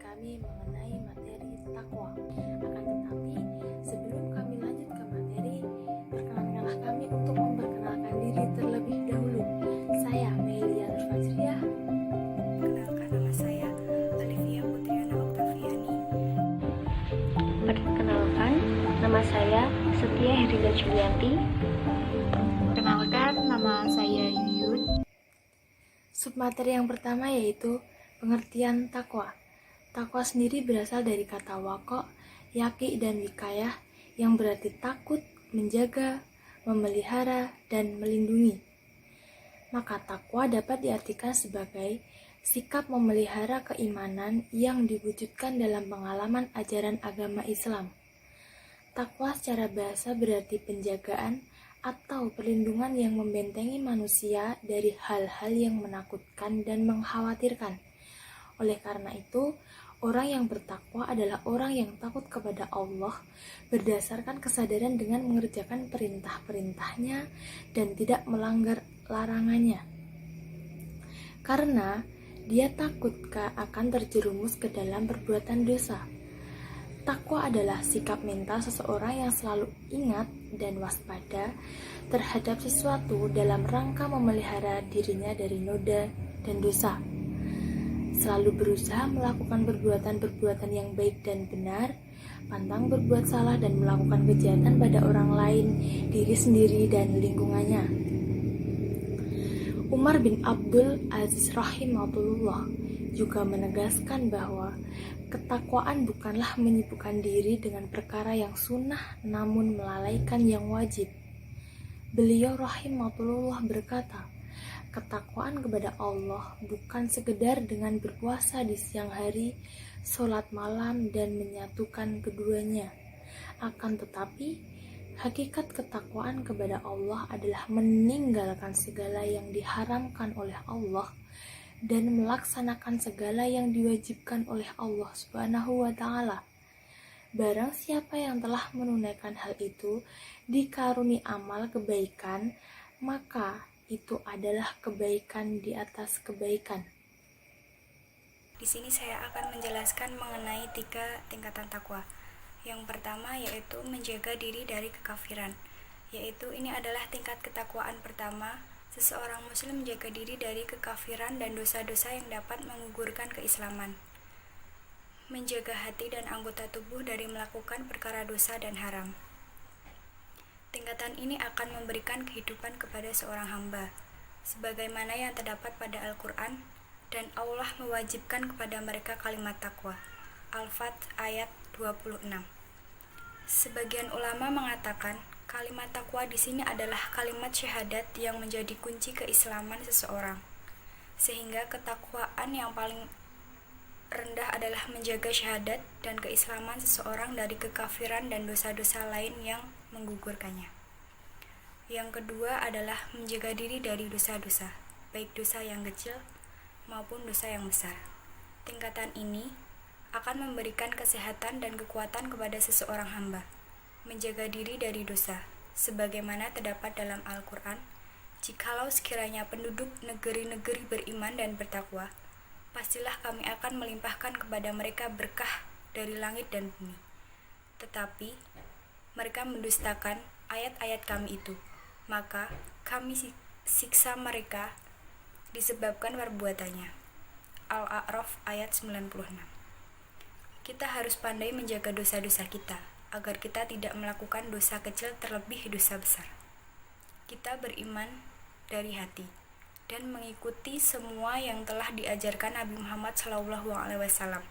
kami mengenai materi takwa. Akan tetapi, sebelum kami lanjut ke materi, perkenankanlah kami untuk memperkenalkan diri terlebih dahulu. Saya Melia Nurfajriah. Perkenalkan, nama saya Alivia Putriana Oktaviani. Perkenalkan, nama saya Setia Herida Julianti. Perkenalkan, nama saya Yuyun. Submateri yang pertama yaitu pengertian takwa. Takwa sendiri berasal dari kata wako, yaki, dan wikayah yang berarti takut, menjaga, memelihara, dan melindungi. Maka takwa dapat diartikan sebagai sikap memelihara keimanan yang diwujudkan dalam pengalaman ajaran agama Islam. Takwa secara bahasa berarti penjagaan atau perlindungan yang membentengi manusia dari hal-hal yang menakutkan dan mengkhawatirkan. Oleh karena itu, orang yang bertakwa adalah orang yang takut kepada Allah berdasarkan kesadaran dengan mengerjakan perintah-perintahnya dan tidak melanggar larangannya. Karena dia takut akan terjerumus ke dalam perbuatan dosa. Takwa adalah sikap mental seseorang yang selalu ingat dan waspada terhadap sesuatu dalam rangka memelihara dirinya dari noda dan dosa. Selalu berusaha melakukan perbuatan-perbuatan yang baik dan benar, pantang berbuat salah dan melakukan kejahatan pada orang lain, diri sendiri, dan lingkungannya. Umar bin Abdul Aziz rahimahullah juga menegaskan bahwa ketakwaan bukanlah menyibukkan diri dengan perkara yang sunnah namun melalaikan yang wajib. Beliau rahimahullah berkata, ketakwaan kepada Allah bukan sekedar dengan berpuasa di siang hari, sholat malam, dan menyatukan keduanya. Akan tetapi, hakikat ketakwaan kepada Allah adalah meninggalkan segala yang diharamkan oleh Allah dan melaksanakan segala yang diwajibkan oleh Allah Subhanahu wa Ta'ala. Barang siapa yang telah menunaikan hal itu dikaruni amal kebaikan, maka itu adalah kebaikan di atas kebaikan. Di sini saya akan menjelaskan mengenai 3 tingkatan takwa. Yang pertama yaitu menjaga diri dari kekafiran. Yaitu ini adalah tingkat ketakwaan pertama. Seseorang muslim menjaga diri dari kekafiran dan dosa-dosa yang dapat menggugurkan keislaman. Menjaga hati dan anggota tubuh dari melakukan perkara dosa dan haram. Tingkatan ini akan memberikan kehidupan kepada seorang hamba, sebagaimana yang terdapat pada Al-Quran, dan Allah mewajibkan kepada mereka kalimat takwa. Al-Fat ayat 26. Sebagian ulama mengatakan kalimat takwa di sini adalah kalimat syahadat yang menjadi kunci keislaman seseorang, sehingga ketakwaan yang paling rendah adalah menjaga syahadat dan keislaman seseorang dari kekafiran dan dosa-dosa lain yang menggugurkannya. Yang kedua adalah menjaga diri dari dosa-dosa, baik dosa yang kecil maupun dosa yang besar. Tingkatan ini akan memberikan kesehatan dan kekuatan kepada seseorang hamba. Menjaga diri dari dosa, sebagaimana terdapat dalam Al-Quran, jikalau sekiranya penduduk negeri-negeri beriman dan bertakwa, pastilah kami akan melimpahkan kepada mereka berkah dari langit dan bumi. Tetapi mereka mendustakan ayat-ayat kami itu, maka kami siksa mereka disebabkan perbuatannya. Al-A'raf ayat 96. Kita harus pandai menjaga dosa-dosa kita, agar kita tidak melakukan dosa kecil terlebih dosa besar. Kita beriman dari hati dan mengikuti semua yang telah diajarkan Nabi Muhammad SAW.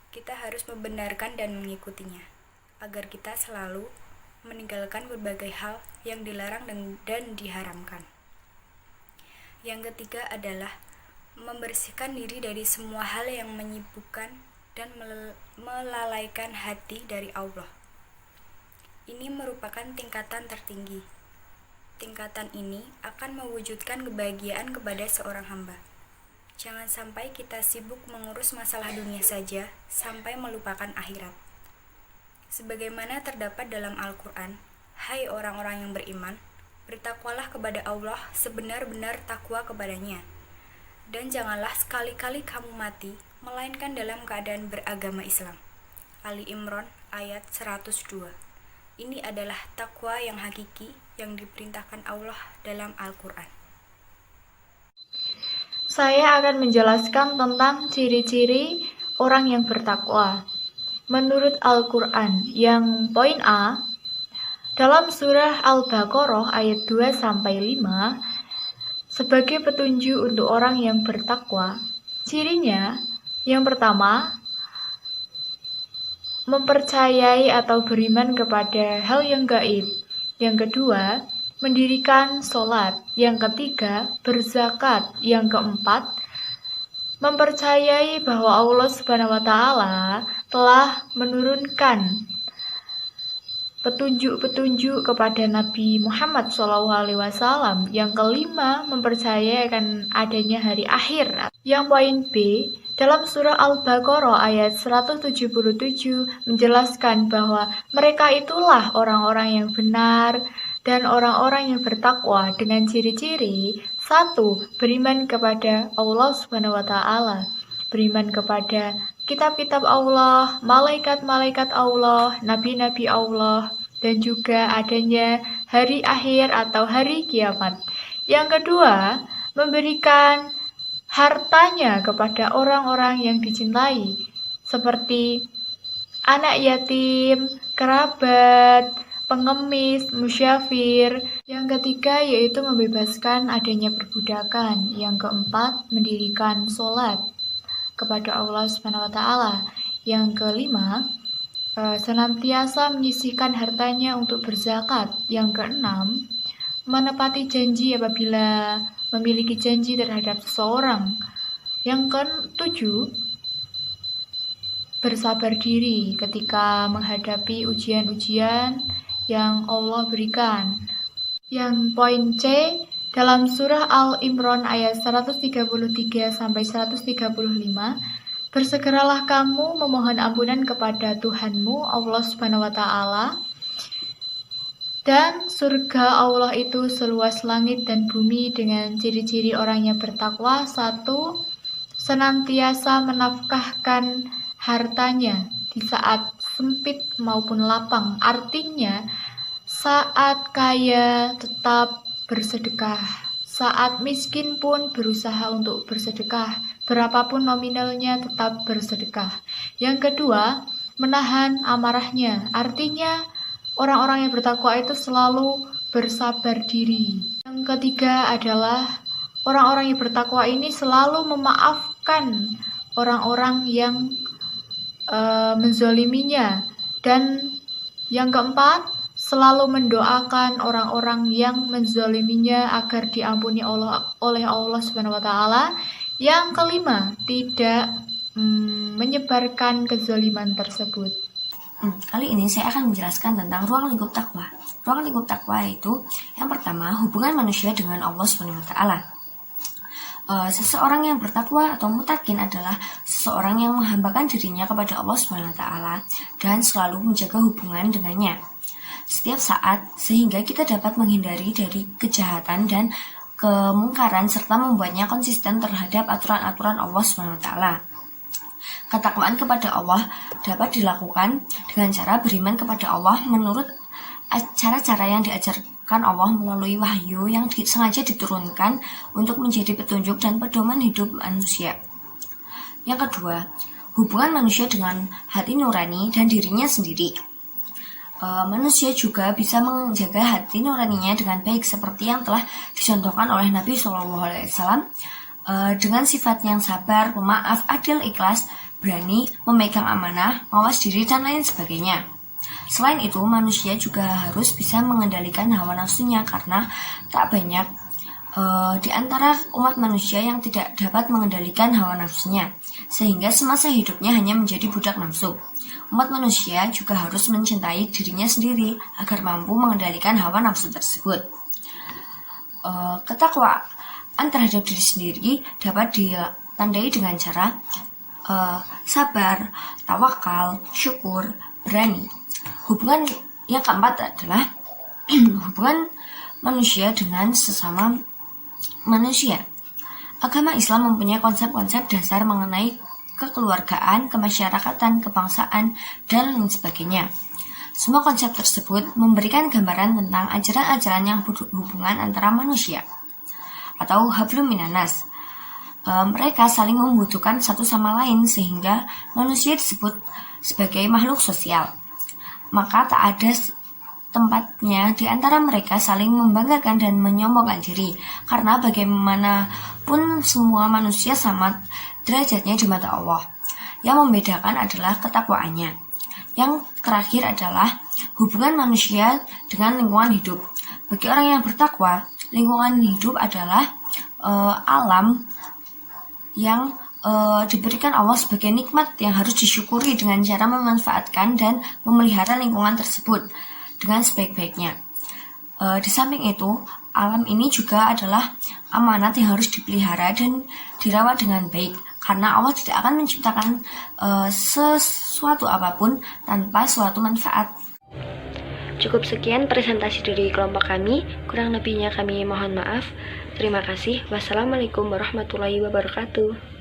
Kita harus membenarkan dan mengikutinya, agar kita selalu meninggalkan berbagai hal yang dilarang dan diharamkan. Yang ketiga adalah membersihkan diri dari semua hal yang menyibukkan dan melalaikan hati dari Allah. Ini merupakan tingkatan tertinggi. Tingkatan ini akan mewujudkan kebahagiaan kepada seorang hamba. Jangan sampai kita sibuk mengurus masalah dunia saja sampai melupakan akhirat. Sebagaimana terdapat dalam Al-Quran, hai orang-orang yang beriman, bertakwalah kepada Allah sebenar-benar takwa kepadanya. Dan janganlah sekali-kali kamu mati melainkan dalam keadaan beragama Islam. Ali Imran ayat 102. Ini adalah takwa yang hakiki yang diperintahkan Allah dalam Al-Quran. Saya akan menjelaskan tentang ciri-ciri orang yang bertakwa. Menurut Al-Quran, yang poin A, dalam surah Al-Baqarah ayat 2-5, sebagai petunjuk untuk orang yang bertakwa, cirinya yang pertama, mempercayai atau beriman kepada hal yang gaib. Yang kedua, mendirikan sholat. Yang ketiga, berzakat. Yang keempat, mempercayai bahwa Allah Subhanahu wa Ta'ala telah menurunkan petunjuk-petunjuk kepada Nabi Muhammad SAW. Yang kelima, mempercayai akan adanya hari akhir. Yang poin B, dalam surah Al-Baqarah ayat 177 menjelaskan bahwa mereka itulah orang-orang yang benar dan orang-orang yang bertakwa dengan ciri-ciri: 1. Beriman kepada Allah Subhanahu wa Ta'ala, beriman kepada kitab-kitab Allah, malaikat-malaikat Allah, nabi-nabi Allah, dan juga adanya hari akhir atau hari kiamat. Yang kedua, memberikan hartanya kepada orang-orang yang dicintai, seperti anak yatim, kerabat, pengemis, musyafir. Yang ketiga yaitu membebaskan adanya perbudakan. Yang keempat, mendirikan sholat kepada Allah Subhanahu wa Ta'ala. Yang kelima, senantiasa menyisihkan hartanya untuk berzakat. Yang keenam, menepati janji apabila memiliki janji terhadap seseorang. Yang ketujuh, bersabar diri ketika menghadapi ujian-ujian yang Allah berikan. Yang poin C, dalam surah Al-Imran ayat 133-135, bersegeralah kamu memohon ampunan kepada Tuhanmu Allah Subhanahu wa Ta'ala, dan surga Allah itu seluas langit dan bumi. Dengan ciri-ciri orang yang bertakwa: 1. Senantiasa menafkahkan hartanya di saat sempit maupun lapang. Artinya, saat kaya tetap bersedekah, saat miskin pun berusaha untuk bersedekah, berapapun nominalnya tetap bersedekah. Yang kedua, menahan amarahnya. Artinya, orang-orang yang bertakwa itu selalu bersabar diri. Yang ketiga adalah orang-orang yang bertakwa ini selalu memaafkan orang-orang yang menzoliminya. Dan yang keempat, selalu mendoakan orang-orang yang menzoliminya agar diampuni oleh Allah Subhanahu wa Ta'ala. Yang kelima, tidak menyebarkan kezaliman tersebut. Kali ini saya akan menjelaskan tentang ruang lingkup takwa. Ruang lingkup takwa itu yang pertama, hubungan manusia dengan Allah Subhanahu wa Ta'ala. Seseorang yang bertakwa atau mutakin adalah seseorang yang menghambakan dirinya kepada Allah Subhanahu wa Ta'ala dan selalu menjaga hubungan dengannya setiap saat, sehingga kita dapat menghindari dari kejahatan dan kemungkaran serta membuatnya konsisten terhadap aturan-aturan Allah Subhanahu wa Ta'ala. Ketakwaan kepada Allah dapat dilakukan dengan cara beriman kepada Allah menurut cara-cara yang diajarkan Allah melalui wahyu yang sengaja diturunkan untuk menjadi petunjuk dan pedoman hidup manusia. Yang kedua, hubungan manusia dengan hati nurani dan dirinya sendiri. Manusia juga bisa menjaga hati nuraninya dengan baik seperti yang telah dicontohkan oleh Nabi SAW dengan sifat yang sabar, pemaaf, adil, ikhlas, berani, memegang amanah, mawas diri, dan lain sebagainya. Selain itu, manusia juga harus bisa mengendalikan hawa nafsunya karena tak banyak di antara umat manusia yang tidak dapat mengendalikan hawa nafsunya, sehingga semasa hidupnya hanya menjadi budak nafsu. Umat manusia juga harus mencintai dirinya sendiri agar mampu mengendalikan hawa nafsu tersebut. Ketakwaan terhadap diri sendiri dapat ditandai dengan cara sabar, tawakal, syukur, berani. Hubungan yang keempat adalah hubungan manusia dengan sesama manusia. Agama Islam mempunyai konsep-konsep dasar mengenai kekeluargaan, kemasyarakatan, kebangsaan, dan lain sebagainya. Semua konsep tersebut memberikan gambaran tentang ajaran-ajaran yang berhubungan antara manusia atau hablum minanas. Mereka saling membutuhkan satu sama lain sehingga manusia disebut sebagai makhluk sosial. Maka tak ada tempatnya di antara mereka saling membanggakan dan menyombongkan diri, karena bagaimanapun semua manusia sama derajatnya di mata Allah. Yang membedakan adalah ketakwaannya. Yang terakhir adalah hubungan manusia dengan lingkungan hidup. Bagi orang yang bertakwa, lingkungan hidup adalah alam yang diberikan Allah sebagai nikmat yang harus disyukuri dengan cara memanfaatkan dan memelihara lingkungan tersebut dengan sebaik-baiknya. Di samping itu, alam ini juga adalah amanat yang harus dipelihara dan dirawat dengan baik, karena Allah tidak akan menciptakan sesuatu apapun tanpa suatu manfaat. Cukup sekian presentasi dari kelompok kami, kurang lebihnya kami mohon maaf. Terima kasih. Wassalamualaikum warahmatullahi wabarakatuh.